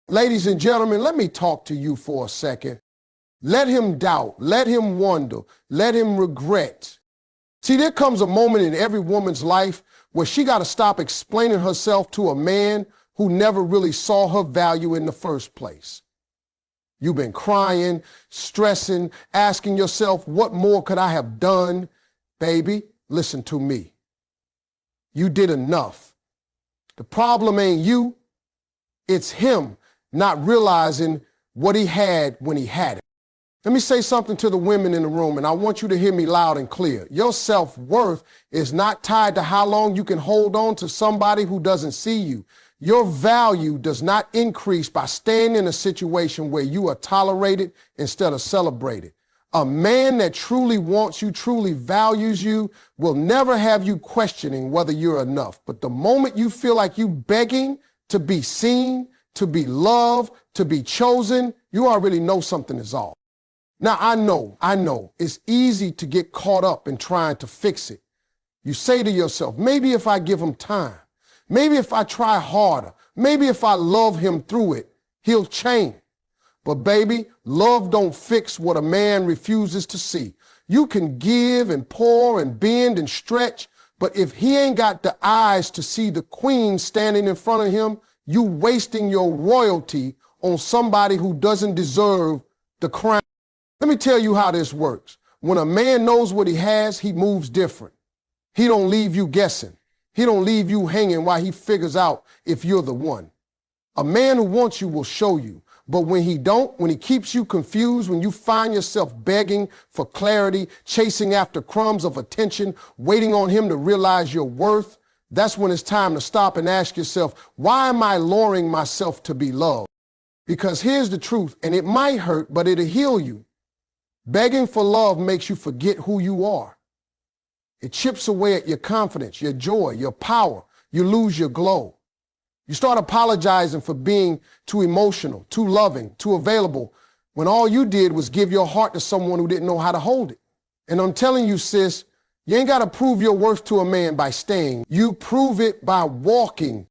Ladies and gentlemen, let me talk to you for a second. Let him doubt, let him wonder, let him regret. See, there comes a moment in every woman's life where she got to stop explaining herself to a man who never really saw her value in the first place. You've been crying, stressing, asking yourself, what more could I have done? Baby, listen to me. You did enough. The problem ain't you, it's him not realizing what he had when he had it. Let me say something to the women in the room, and I want you to hear me loud and clear. Your self-worth is not tied to how long you can hold on to somebody who doesn't see you. Your value does not increase by staying in a situation where you are tolerated instead of celebrated. A man that truly wants you, truly values you, will never have you questioning whether you're enough. But the moment you feel like you begging to be seen, to be loved, to be chosen, you already know something is off. Now, I know, it's easy to get caught up in trying to fix it. You say to yourself, maybe if I give him time, maybe if I try harder, maybe if I love him through it, he'll change. But baby, love don't fix what a man refuses to see. You can give and pour and bend and stretch, but if he ain't got the eyes to see the queen standing in front of him, you wasting your royalty on somebody who doesn't deserve the crown. Let me tell you how this works. When a man knows what he has, he moves different. He don't leave you guessing. He don't leave you hanging while he figures out if you're the one. A man who wants you will show you. But when he don't, when he keeps you confused, when you find yourself begging for clarity, chasing after crumbs of attention, waiting on him to realize your worth, that's when it's time to stop and ask yourself, why am I lowering myself to be loved? Because here's the truth, and it might hurt, but it'll heal you. Begging for love makes you forget who you are. It chips away at your confidence, your joy, your power. You lose your glow. You start apologizing for being too emotional, too loving, too available, when all you did was give your heart to someone who didn't know how to hold it. And I'm telling you, sis, you ain't got to prove your worth to a man by staying. You prove it by walking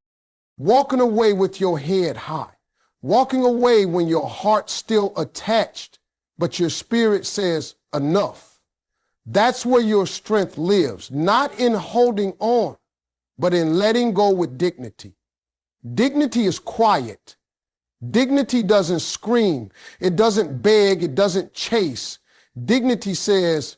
away with your head high, walking away when your heart's still attached, but your spirit says enough. That's where your strength lives, not in holding on, but in letting go with dignity. Dignity is quiet. Dignity doesn't scream. It doesn't beg. It doesn't chase. Dignity says,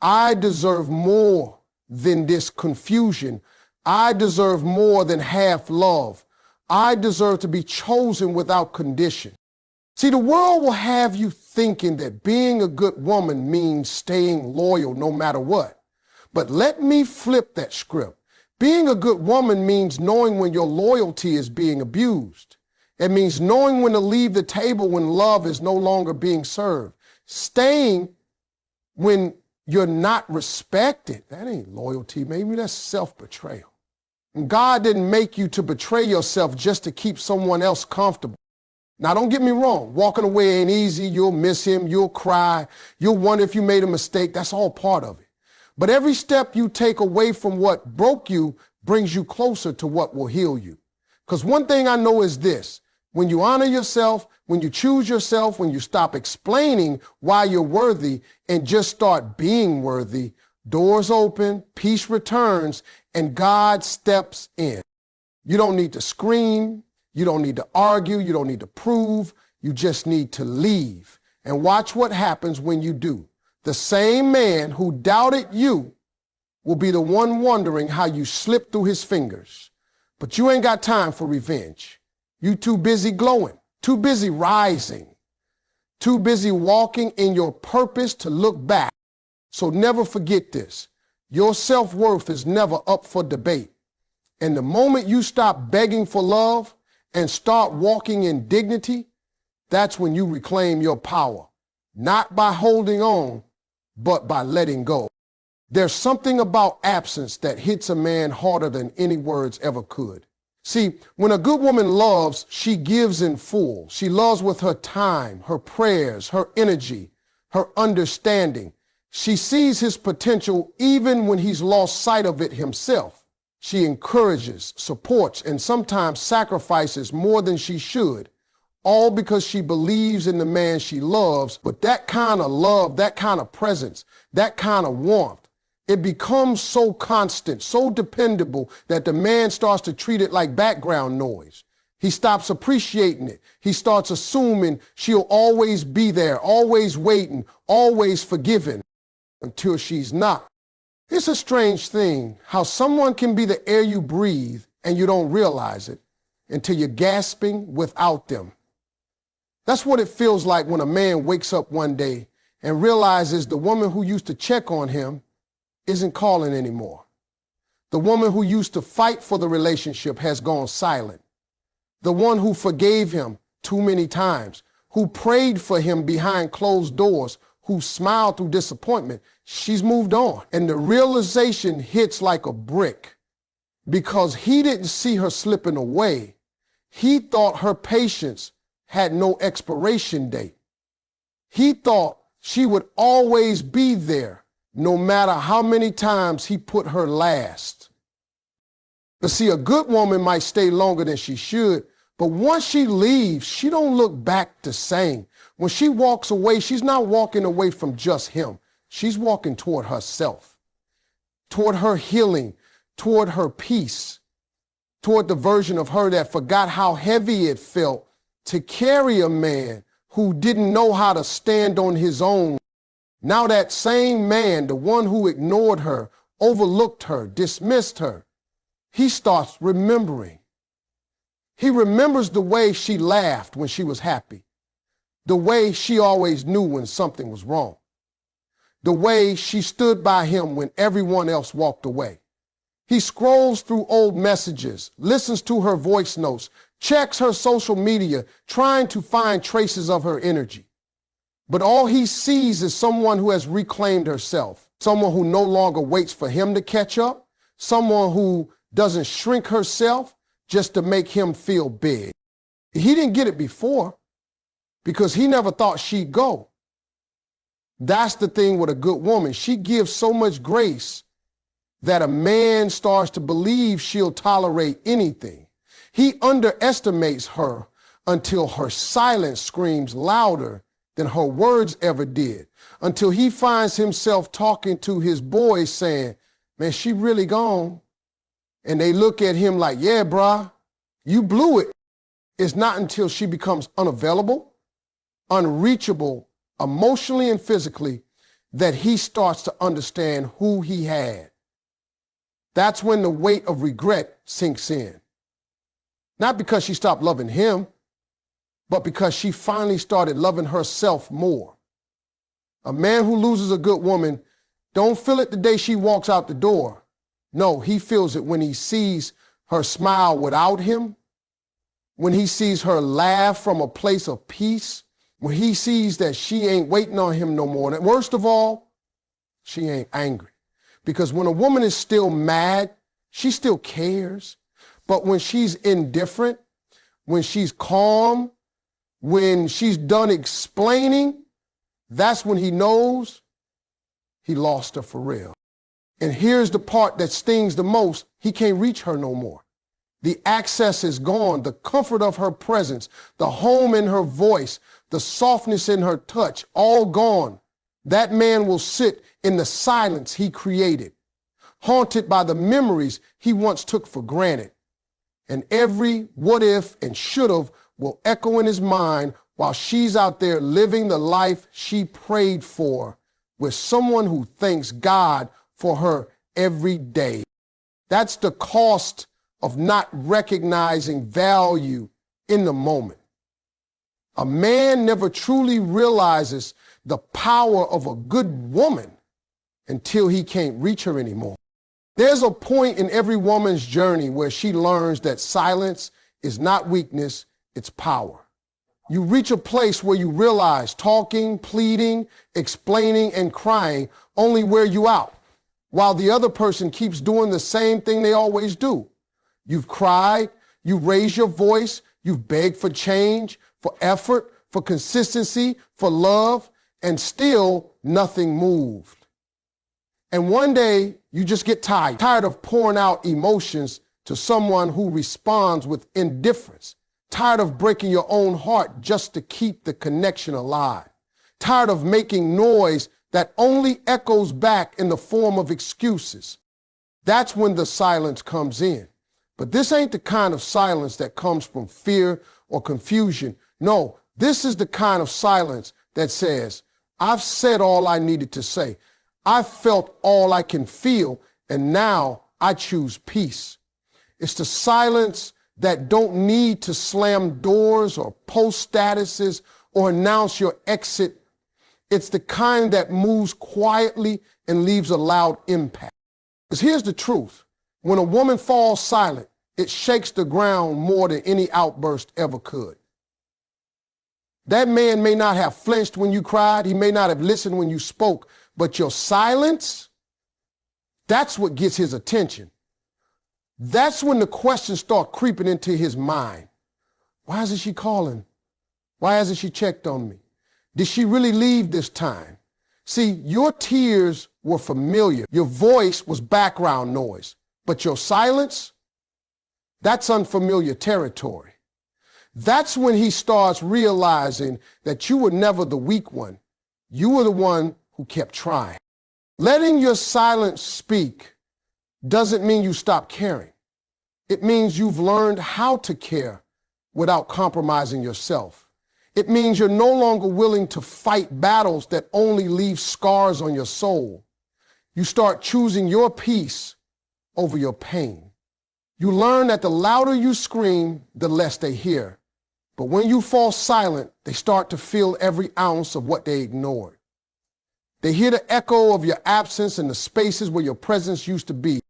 I deserve more than this confusion. I deserve more than half love. I deserve to be chosen without condition. See, the world will have you thinking that being a good woman means staying loyal no matter what. But let me flip that script. Being a good woman means knowing when your loyalty is being abused. It means knowing when to leave the table when love is no longer being served. Staying when you're not respected. That ain't loyalty. Maybe that's self-betrayal. And God didn't make you to betray yourself just to keep someone else comfortable. Now, don't get me wrong. Walking away ain't easy. You'll miss him. You'll cry. You'll wonder if you made a mistake. That's all part of it. But every step you take away from what broke you brings you closer to what will heal you. Because one thing I know is this. When you honor yourself, when you choose yourself, when you stop explaining why you're worthy and just start being worthy, doors open, peace returns, and God steps in. You don't need to scream. You don't need to argue. You don't need to prove. You just need to leave. And watch what happens when you do. The same man who doubted you will be the one wondering how you slipped through his fingers. But you ain't got time for revenge. You too busy glowing, too busy rising, too busy walking in your purpose to look back. So never forget this. Your self-worth is never up for debate. And the moment you stop begging for love and start walking in dignity, that's when you reclaim your power, not by holding on, but by letting go. There's something about absence that hits a man harder than any words ever could. See, when a good woman loves, she gives in full. She loves with her time, her prayers, her energy, her understanding. She sees his potential even when he's lost sight of it himself. She encourages, supports, and sometimes sacrifices more than she should, all because she believes in the man she loves. But that kind of love, that kind of presence, that kind of warmth, it becomes so constant, so dependable that the man starts to treat it like background noise. He stops appreciating it. He starts assuming she'll always be there, always waiting, always forgiving, until she's not. It's a strange thing how someone can be the air you breathe and you don't realize it until you're gasping without them. That's what it feels like when a man wakes up one day and realizes the woman who used to check on him isn't calling anymore. The woman who used to fight for the relationship has gone silent. The one who forgave him too many times, who prayed for him behind closed doors, who smiled through disappointment, she's moved on. And the realization hits like a brick because he didn't see her slipping away. He thought her patience had no expiration date. He thought she would always be there, no matter how many times he put her last. But see, a good woman might stay longer than she should, but once she leaves, she don't look back the same. When she walks away, she's not walking away from just him. She's walking toward herself, toward her healing, toward her peace, toward the version of her that forgot how heavy it felt to carry a man who didn't know how to stand on his own. Now that same man, the one who ignored her, overlooked her, dismissed her, he starts remembering. He remembers the way she laughed when she was happy, the way she always knew when something was wrong, the way she stood by him when everyone else walked away. He scrolls through old messages, listens to her voice notes, checks her social media, trying to find traces of her energy. But all he sees is someone who has reclaimed herself, someone who no longer waits for him to catch up, someone who doesn't shrink herself just to make him feel big. He didn't get it before because he never thought she'd go. That's the thing with a good woman. She gives so much grace that a man starts to believe she'll tolerate anything. He underestimates her until her silence screams louder than her words ever did, until he finds himself talking to his boys saying, man, she really gone. And they look at him like, yeah, brah, you blew it. It's not until she becomes unavailable, unreachable, emotionally and physically, that he starts to understand who he had. That's when the weight of regret sinks in. Not because she stopped loving him, but because she finally started loving herself more. A man who loses a good woman don't feel it the day she walks out the door. No, he feels it when he sees her smile without him, when he sees her laugh from a place of peace, when he sees that she ain't waiting on him no more. And worst of all, she ain't angry. Because when a woman is still mad, she still cares. But when she's indifferent, when she's calm, when she's done explaining, that's when he knows he lost her for real. And here's the part that stings the most. He can't reach her no more. The access is gone. The comfort of her presence, the home in her voice, the softness in her touch, all gone. That man will sit in the silence he created, haunted by the memories he once took for granted. And every what if and should have will echo in his mind while she's out there living the life she prayed for with someone who thanks God for her every day. That's the cost of not recognizing value in the moment. A man never truly realizes the power of a good woman until he can't reach her anymore. There's a point in every woman's journey where she learns that silence is not weakness, it's power. You reach a place where you realize talking, pleading, explaining, and crying only wear you out, while the other person keeps doing the same thing they always do. You've cried, you raised your voice, you've begged for change, for effort, for consistency, for love, and still nothing moved. And one day you just get tired of pouring out emotions to someone who responds with indifference, Tired of breaking your own heart just to keep the connection alive. Tired of making noise that only echoes back in the form of excuses. That's when the silence comes in. But this ain't the kind of silence that comes from fear or confusion. No, this is the kind of silence that says, I've said all I needed to say. I've felt all I can feel, and now I choose peace. It's the silence that don't need to slam doors or post statuses or announce your exit. It's the kind that moves quietly and leaves a loud impact. Because here's the truth. When a woman falls silent, it shakes the ground more than any outburst ever could. That man may not have flinched when you cried. He may not have listened when you spoke, but your silence, that's what gets his attention. That's when the questions start creeping into his mind. Why isn't she calling? Why hasn't she checked on me? Did she really leave this time? See, your tears were familiar. Your voice was background noise, but your silence, that's unfamiliar territory. That's when he starts realizing that you were never the weak one. You were the one who kept trying. Letting your silence speak doesn't mean you stop caring. It means you've learned how to care without compromising yourself. It means you're no longer willing to fight battles that only leave scars on your soul. You start choosing your peace over your pain. You learn that the louder you scream, the less they hear. But when you fall silent, they start to feel every ounce of what they ignored. They hear the echo of your absence in the spaces where your presence used to be.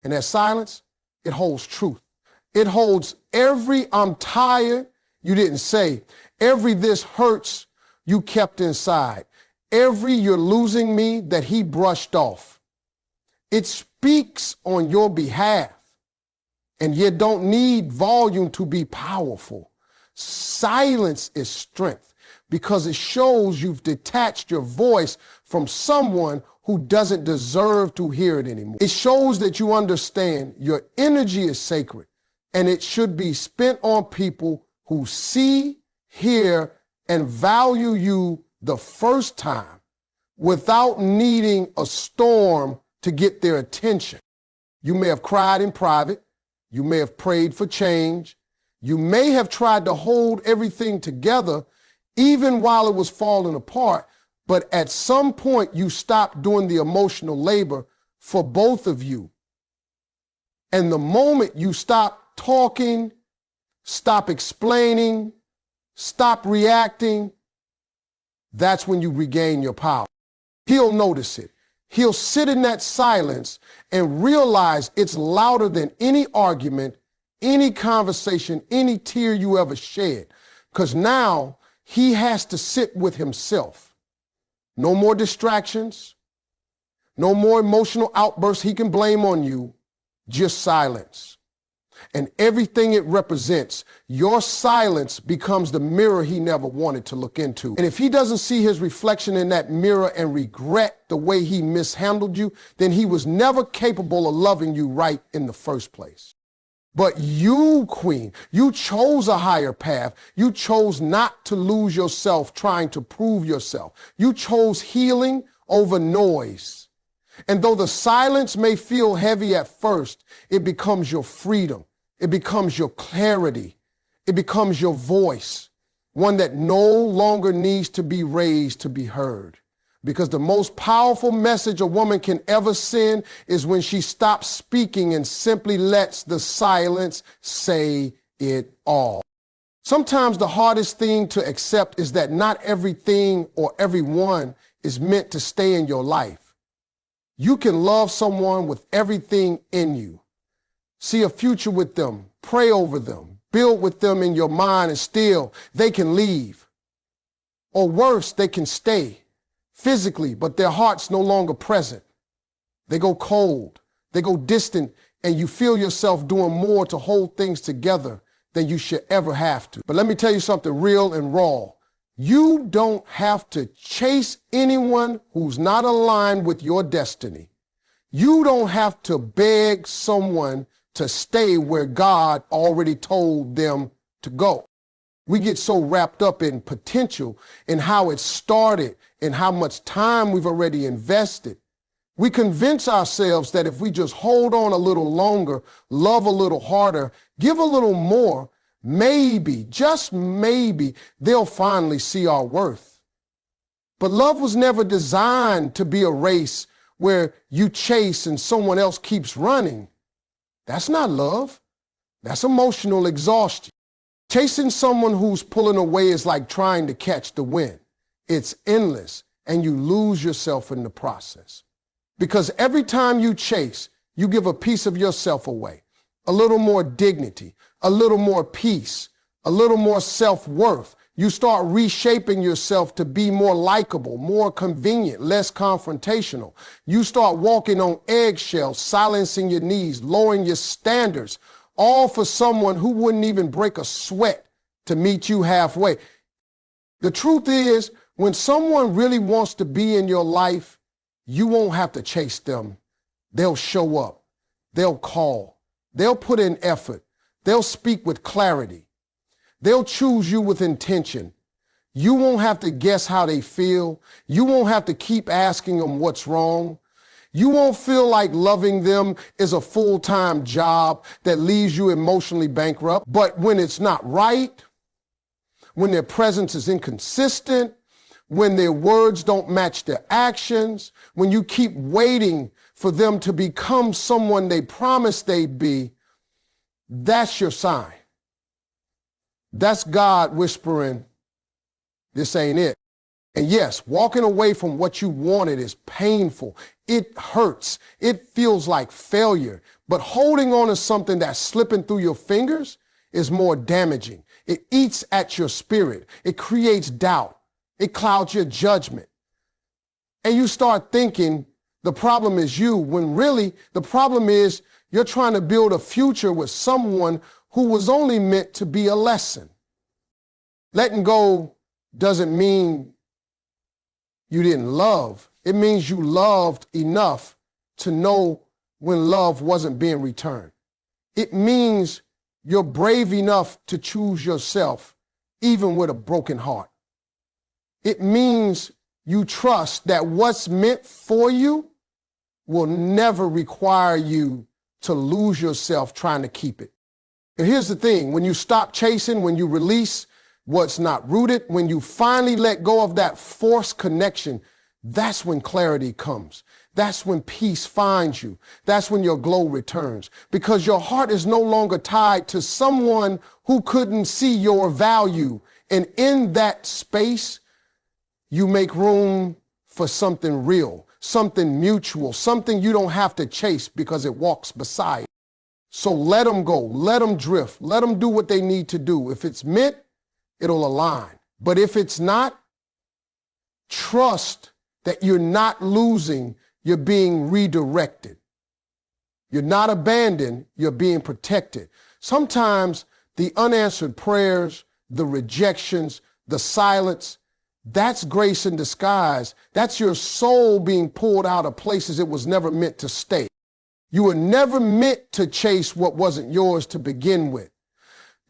And that silence, it holds truth. It holds every "I'm tired" you didn't say, every "this hurts" you kept inside, every "you're losing me" that he brushed off. It speaks on your behalf, and you don't need volume to be powerful. Silence is strength because it shows you've detached your voice from someone who doesn't deserve to hear it anymore. It shows that you understand your energy is sacred and it should be spent on people who see, hear, and value you the first time without needing a storm to get their attention. You may have cried in private. You may have prayed for change. You may have tried to hold everything together even while it was falling apart, but at some point you stopped doing the emotional labor for both of you. And the moment you stop talking, stop explaining, stop reacting, that's when you regain your power. He'll notice it. He'll sit in that silence and realize it's louder than any argument, any conversation, any tear you ever shed. Because now he has to sit with himself. No more distractions, no more emotional outbursts he can blame on you, just silence. And everything it represents, your silence becomes the mirror he never wanted to look into. And if he doesn't see his reflection in that mirror and regret the way he mishandled you, then he was never capable of loving you right in the first place. But you, queen, you chose a higher path. You chose not to lose yourself trying to prove yourself. You chose healing over noise. And though the silence may feel heavy at first, it becomes your freedom. It becomes your clarity. It becomes your voice, one that no longer needs to be raised to be heard. Because the most powerful message a woman can ever send is when she stops speaking and simply lets the silence say it all. Sometimes the hardest thing to accept is that not everything or everyone is meant to stay in your life. You can love someone with everything in you, see a future with them, pray over them, build with them in your mind, and still they can leave. Or worse, they can stay physically, but their heart's no longer present. They go cold, they go distant, and you feel yourself doing more to hold things together than you should ever have to. But let me tell you something real and raw. You don't have to chase anyone who's not aligned with your destiny. You don't have to beg someone to stay where God already told them to go. We get so wrapped up in potential and how it started and how much time we've already invested. We convince ourselves that if we just hold on a little longer, love a little harder, give a little more, maybe, just maybe, they'll finally see our worth. But love was never designed to be a race where you chase and someone else keeps running. That's not love. That's emotional exhaustion. Chasing someone who's pulling away is like trying to catch the wind. It's endless, and you lose yourself in the process. Because every time you chase, you give a piece of yourself away. A little more dignity, a little more peace, a little more self-worth. You start reshaping yourself to be more likable, more convenient, less confrontational. You start walking on eggshells, silencing your needs, lowering your standards, all for someone who wouldn't even break a sweat to meet you halfway. The truth is, when someone really wants to be in your life, you won't have to chase them. They'll show up. They'll call. They'll put in effort. They'll speak with clarity. They'll choose you with intention. You won't have to guess how they feel. You won't have to keep asking them what's wrong. You won't feel like loving them is a full-time job that leaves you emotionally bankrupt. But when it's not right, when their presence is inconsistent, when their words don't match their actions, when you keep waiting for them to become someone they promised they'd be, that's your sign. That's God whispering, this ain't it. And yes, walking away from what you wanted is painful. It hurts. It feels like failure. But holding on to something that's slipping through your fingers is more damaging. It eats at your spirit. It creates doubt. It clouds your judgment. And you start thinking the problem is you, when really the problem is you're trying to build a future with someone who was only meant to be a lesson. Letting go doesn't mean you didn't love. It means you loved enough to know when love wasn't being returned. It means you're brave enough to choose yourself, even with a broken heart. It means you trust that what's meant for you will never require you to lose yourself trying to keep it. And here's the thing, when you stop chasing, when you release what's not rooted, when you finally let go of that forced connection, that's when clarity comes. That's when peace finds you. That's when your glow returns, because your heart is no longer tied to someone who couldn't see your value. And in that space, you make room for something real, something mutual, something you don't have to chase because it walks beside you. So let them go, let them drift, let them do what they need to do. If it's meant, it'll align. But if it's not, trust that you're not losing, you're being redirected. You're not abandoned, you're being protected. Sometimes the unanswered prayers, the rejections, the silence, that's grace in disguise. That's your soul being pulled out of places it was never meant to stay. You were never meant to chase what wasn't yours to begin with.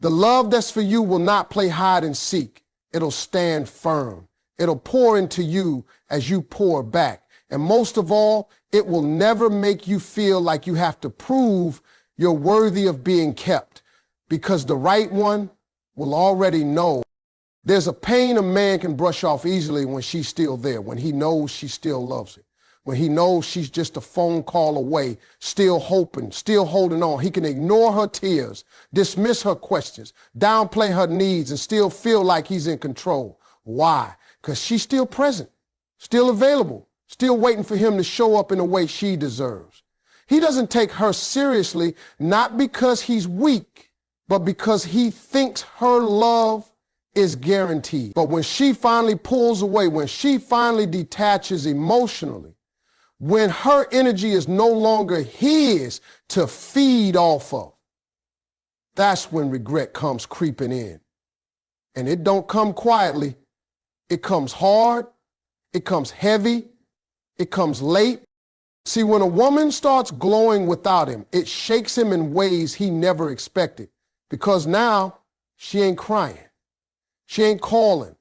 The love that's for you will not play hide and seek. It'll stand firm. It'll pour into you as you pour back. And most of all, it will never make you feel like you have to prove you're worthy of being kept, because the right one will already know. There's a pain a man can brush off easily when she's still there, when he knows she still loves it, when he knows she's just a phone call away, still hoping, still holding on. He can ignore her tears, dismiss her questions, downplay her needs, and still feel like he's in control. Why? Because she's still present, still available, still waiting for him to show up in the way she deserves. He doesn't take her seriously, not because he's weak, but because he thinks her love is guaranteed. But when she finally pulls away, when she finally detaches emotionally, when her energy is no longer his to feed off of, that's when regret comes creeping in. And it don't come quietly. It comes hard. It comes heavy. It comes late. See, when a woman starts glowing without him, it shakes him in ways he never expected, because now She ain't crying. She ain't calling.